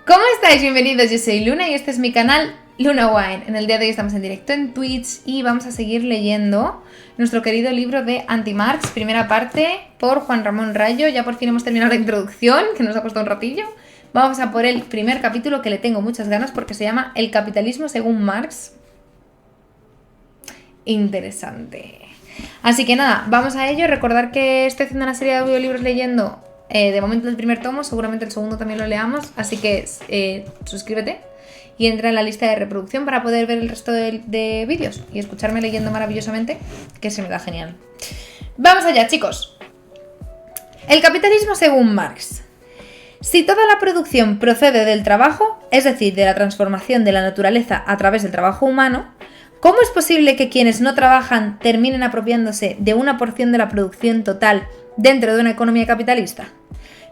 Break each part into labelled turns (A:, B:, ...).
A: ¿Cómo estáis? Bienvenidos, yo soy Luna y este es mi canal Luna Wine. En el día de hoy estamos en directo en Twitch y vamos a seguir leyendo nuestro querido libro de Anti-Marx, primera parte, por Juan Ramón Rayo. Ya por fin hemos terminado la introducción, que nos ha costado un ratillo. Vamos a por el primer capítulo, que le tengo muchas ganas porque se llama El capitalismo según Marx. Interesante. Así que nada, vamos a ello. Recordar que estoy haciendo una serie de audiolibros leyendo de momento el primer tomo, seguramente el segundo también lo leamos, así que suscríbete y entra en la lista de reproducción para poder ver el resto de vídeos y escucharme leyendo maravillosamente, que se me da genial. Vamos allá, chicos. El capitalismo según Marx. Si toda la producción procede del trabajo, es decir, de la transformación de la naturaleza a través del trabajo humano, ¿cómo es posible que quienes no trabajan terminen apropiándose de una porción de la producción total dentro de una economía capitalista?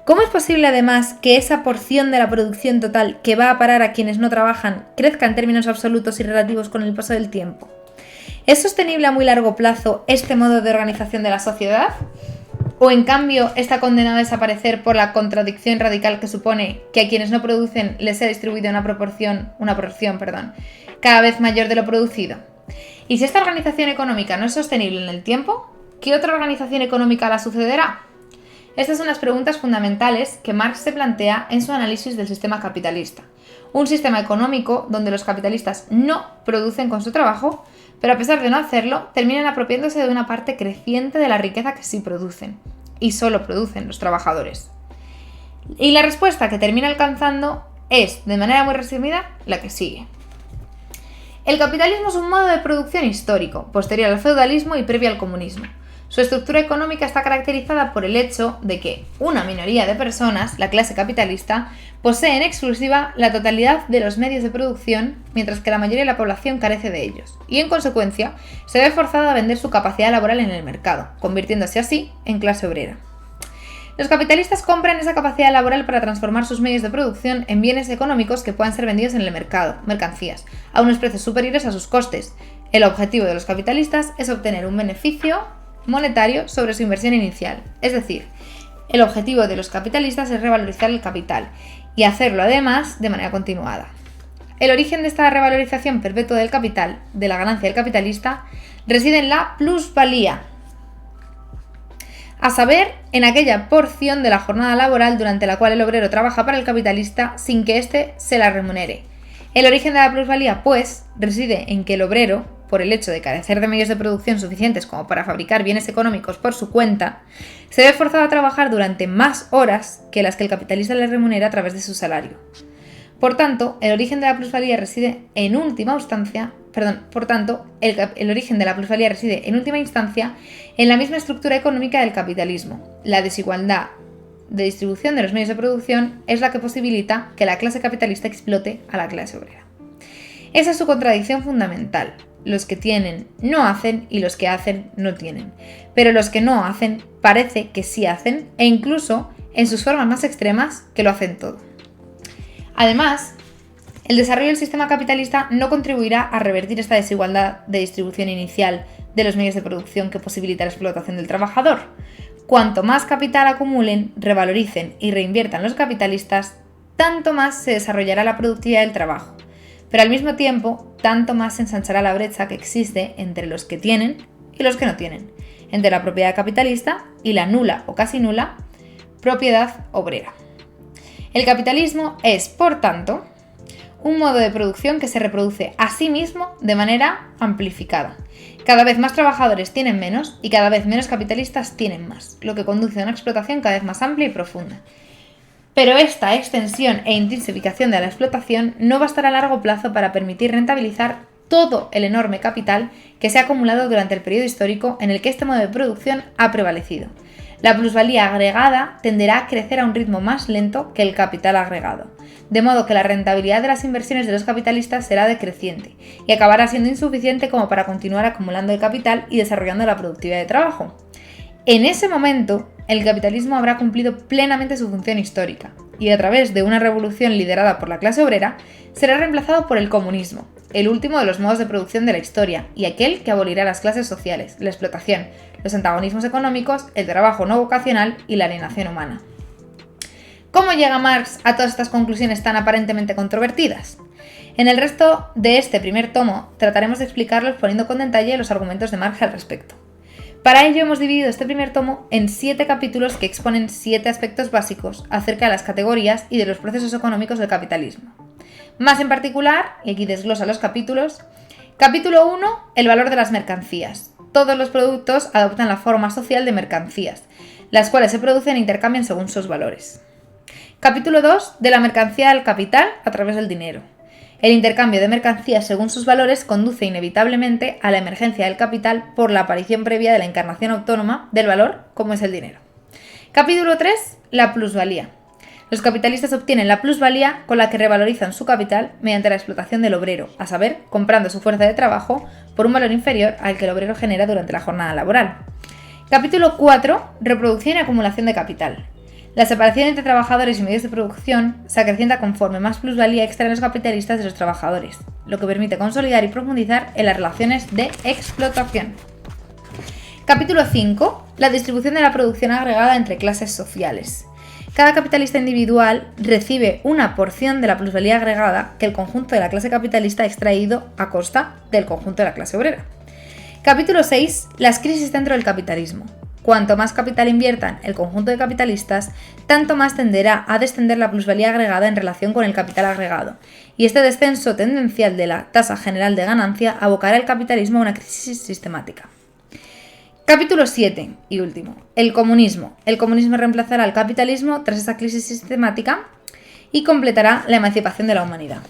A: ¿Cómo es posible además que esa porción de la producción total que va a parar a quienes no trabajan crezca en términos absolutos y relativos con el paso del tiempo? ¿Es sostenible a muy largo plazo este modo de organización de la sociedad? ¿O en cambio está condenado a desaparecer por la contradicción radical que supone que a quienes no producen les sea distribuida una proporción, cada vez mayor de lo producido? Y si esta organización económica no es sostenible en el tiempo, ¿qué otra organización económica la sucederá? Estas son las preguntas fundamentales que Marx se plantea en su análisis del sistema capitalista. Un sistema económico donde los capitalistas no producen con su trabajo, pero a pesar de no hacerlo, terminan apropiándose de una parte creciente de la riqueza que sí producen, y solo producen los trabajadores. Y la respuesta que termina alcanzando es, de manera muy resumida, la que sigue. El capitalismo es un modo de producción histórico, posterior al feudalismo y previo al comunismo. Su estructura económica está caracterizada por el hecho de que una minoría de personas, la clase capitalista, posee en exclusiva la totalidad de los medios de producción, mientras que la mayoría de la población carece de ellos, y en consecuencia se ve forzada a vender su capacidad laboral en el mercado, convirtiéndose así en clase obrera. Los capitalistas compran esa capacidad laboral para transformar sus medios de producción en bienes económicos que puedan ser vendidos en el mercado, mercancías, a unos precios superiores a sus costes. El objetivo de los capitalistas es obtener un beneficio monetario sobre su inversión inicial. Es decir, el objetivo de los capitalistas es revalorizar el capital y hacerlo además de manera continuada. El origen de esta revalorización perpetua del capital, de la ganancia del capitalista, reside en la plusvalía, a saber, en aquella porción de la jornada laboral durante la cual el obrero trabaja para el capitalista sin que éste se la remunere. El origen de la plusvalía, pues, reside en que el obrero, por el hecho de carecer de medios de producción suficientes como para fabricar bienes económicos por su cuenta, se ve forzado a trabajar durante más horas que las que el capitalista le remunera a través de su salario. Por tanto, el origen de la plusvalía reside en última instancia, en la misma estructura económica del capitalismo. La desigualdad de distribución de los medios de producción es la que posibilita que la clase capitalista explote a la clase obrera. Esa es su contradicción fundamental. Los que tienen no hacen y los que hacen no tienen. Pero los que no hacen parece que sí hacen e incluso, en sus formas más extremas, que lo hacen todo. Además, el desarrollo del sistema capitalista no contribuirá a revertir esta desigualdad de distribución inicial de los medios de producción que posibilita la explotación del trabajador. Cuanto más capital acumulen, revaloricen y reinviertan los capitalistas, tanto más se desarrollará la productividad del trabajo. Pero al mismo tiempo, tanto más se ensanchará la brecha que existe entre los que tienen y los que no tienen, entre la propiedad capitalista y la nula o casi nula propiedad obrera. El capitalismo es, por tanto, un modo de producción que se reproduce a sí mismo de manera amplificada. Cada vez más trabajadores tienen menos y cada vez menos capitalistas tienen más, lo que conduce a una explotación cada vez más amplia y profunda. Pero esta extensión e intensificación de la explotación no bastará a largo plazo para permitir rentabilizar todo el enorme capital que se ha acumulado durante el periodo histórico en el que este modo de producción ha prevalecido. La plusvalía agregada tenderá a crecer a un ritmo más lento que el capital agregado, de modo que la rentabilidad de las inversiones de los capitalistas será decreciente y acabará siendo insuficiente como para continuar acumulando el capital y desarrollando la productividad de trabajo. En ese momento, el capitalismo habrá cumplido plenamente su función histórica y a través de una revolución liderada por la clase obrera será reemplazado por el comunismo, el último de los modos de producción de la historia y aquel que abolirá las clases sociales, la explotación, los antagonismos económicos, el trabajo no vocacional y la alienación humana. ¿Cómo llega Marx a todas estas conclusiones tan aparentemente controvertidas? En el resto de este primer tomo trataremos de explicarlos poniendo con detalle los argumentos de Marx al respecto. Para ello hemos dividido este primer tomo en 7 capítulos que exponen 7 aspectos básicos acerca de las categorías y de los procesos económicos del capitalismo. Más en particular, y aquí desglosa los capítulos, capítulo 1, el valor de las mercancías. Todos los productos adoptan la forma social de mercancías, las cuales se producen e intercambian según sus valores. Capítulo 2, de la mercancía al capital a través del dinero. El intercambio de mercancías según sus valores conduce inevitablemente a la emergencia del capital por la aparición previa de la encarnación autónoma del valor, como es el dinero. Capítulo 3, la plusvalía. Los capitalistas obtienen la plusvalía con la que revalorizan su capital mediante la explotación del obrero, a saber, comprando su fuerza de trabajo por un valor inferior al que el obrero genera durante la jornada laboral. Capítulo 4, reproducción y acumulación de capital. La separación entre trabajadores y medios de producción se acrecienta conforme más plusvalía extraen los capitalistas de los trabajadores, lo que permite consolidar y profundizar en las relaciones de explotación. Capítulo 5. La distribución de la producción agregada entre clases sociales. Cada capitalista individual recibe una porción de la plusvalía agregada que el conjunto de la clase capitalista ha extraído a costa del conjunto de la clase obrera. Capítulo 6. Las crisis dentro del capitalismo. Cuanto más capital inviertan el conjunto de capitalistas, tanto más tenderá a descender la plusvalía agregada en relación con el capital agregado, y este descenso tendencial de la tasa general de ganancia abocará el capitalismo a una crisis sistemática. Capítulo 7 y último. El comunismo. El comunismo reemplazará al capitalismo tras esta crisis sistemática y completará la emancipación de la humanidad.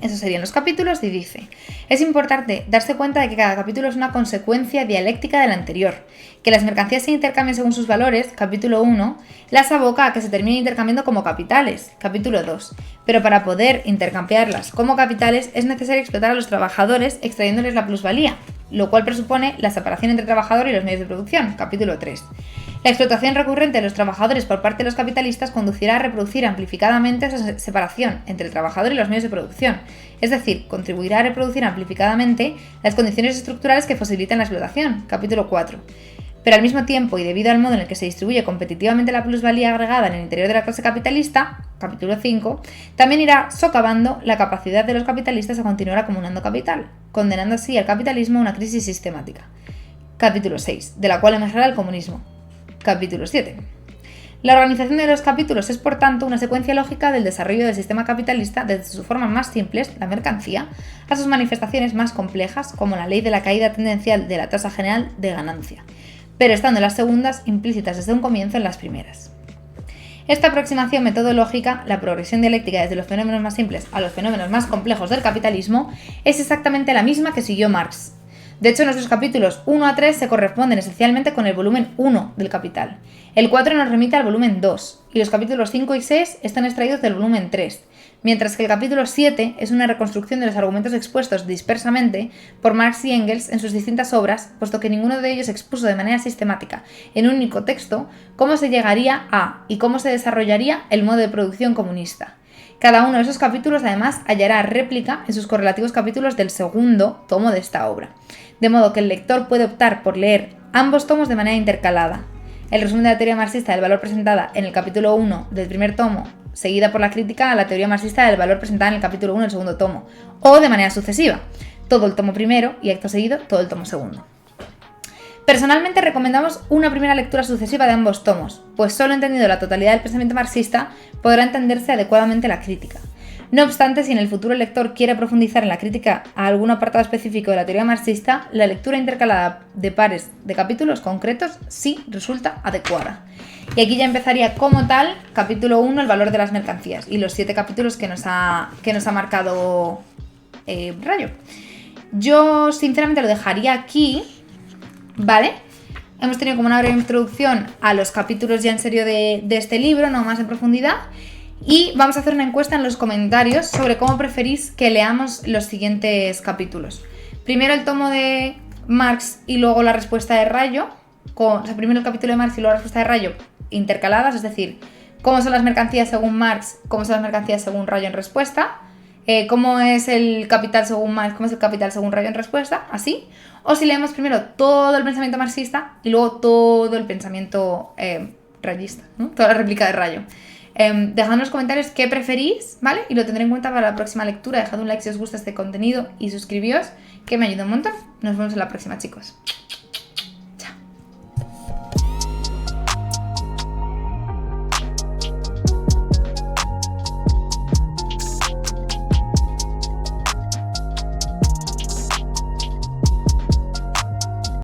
A: Esos serían los capítulos y dice: es importante darse cuenta de que cada capítulo es una consecuencia dialéctica del anterior, que las mercancías se intercambian según sus valores, capítulo 1, las aboca a que se terminen intercambiando como capitales, capítulo 2, pero para poder intercambiarlas como capitales es necesario explotar a los trabajadores extrayéndoles la plusvalía, lo cual presupone la separación entre trabajador y los medios de producción, capítulo 3. La explotación recurrente de los trabajadores por parte de los capitalistas conducirá a reproducir amplificadamente esa separación entre el trabajador y los medios de producción, es decir, contribuirá a reproducir amplificadamente las condiciones estructurales que facilitan la explotación, capítulo 4. Pero al mismo tiempo, y debido al modo en el que se distribuye competitivamente la plusvalía agregada en el interior de la clase capitalista, capítulo 5, también irá socavando la capacidad de los capitalistas a continuar acumulando capital, condenando así al capitalismo a una crisis sistemática. Capítulo 6, de la cual emergerá el comunismo. Capítulo 7. La organización de los capítulos es, por tanto, una secuencia lógica del desarrollo del sistema capitalista desde sus formas más simples, la mercancía, a sus manifestaciones más complejas, como la ley de la caída tendencial de la tasa general de ganancia, pero estando las segundas implícitas desde un comienzo en las primeras. Esta aproximación metodológica, la progresión dialéctica desde los fenómenos más simples a los fenómenos más complejos del capitalismo, es exactamente la misma que siguió Marx. De hecho, nuestros capítulos 1 a 3 se corresponden esencialmente con el volumen 1 del Capital. El 4 nos remite al volumen 2, y los capítulos 5 y 6 están extraídos del volumen 3, mientras que el capítulo 7 es una reconstrucción de los argumentos expuestos dispersamente por Marx y Engels en sus distintas obras, puesto que ninguno de ellos expuso de manera sistemática, en un único texto, cómo se llegaría a y cómo se desarrollaría el modo de producción comunista. Cada uno de esos capítulos, además, hallará réplica en sus correlativos capítulos del segundo tomo de esta obra, de modo que el lector puede optar por leer ambos tomos de manera intercalada. El resumen de la teoría marxista del valor presentada en el capítulo 1 del primer tomo, seguida por la crítica a la teoría marxista del valor presentada en el capítulo 1 del segundo tomo, o de manera sucesiva, todo el tomo primero y acto seguido todo el tomo segundo. Personalmente recomendamos una primera lectura sucesiva de ambos tomos, pues solo entendido la totalidad del pensamiento marxista podrá entenderse adecuadamente la crítica. No obstante, si en el futuro el lector quiere profundizar en la crítica a algún apartado específico de la teoría marxista, la lectura intercalada de pares de capítulos concretos sí resulta adecuada. Y aquí ya empezaría como tal, capítulo 1, el valor de las mercancías, y los 7 capítulos que nos ha marcado Rayo. Yo sinceramente lo dejaría aquí, ¿vale? Hemos tenido como una breve introducción a los capítulos ya en serio de este libro, no más en profundidad. Y vamos a hacer una encuesta en los comentarios sobre cómo preferís que leamos los siguientes capítulos. Primero el tomo de Marx y luego la respuesta de Rayo. Primero el capítulo de Marx y luego la respuesta de Rayo intercaladas, es decir, cómo son las mercancías según Marx, cómo son las mercancías según Rayo en respuesta, cómo es el capital según Marx, cómo es el capital según Rayo en respuesta, así. O si leemos primero todo el pensamiento marxista y luego todo el pensamiento rayista, ¿no? Toda la réplica de Rayo. Dejad en los comentarios qué preferís, ¿vale? Y lo tendré en cuenta para la próxima lectura. Dejad un like si os gusta este contenido y suscribíos, que me ayuda un montón. Nos vemos en la próxima, chicos.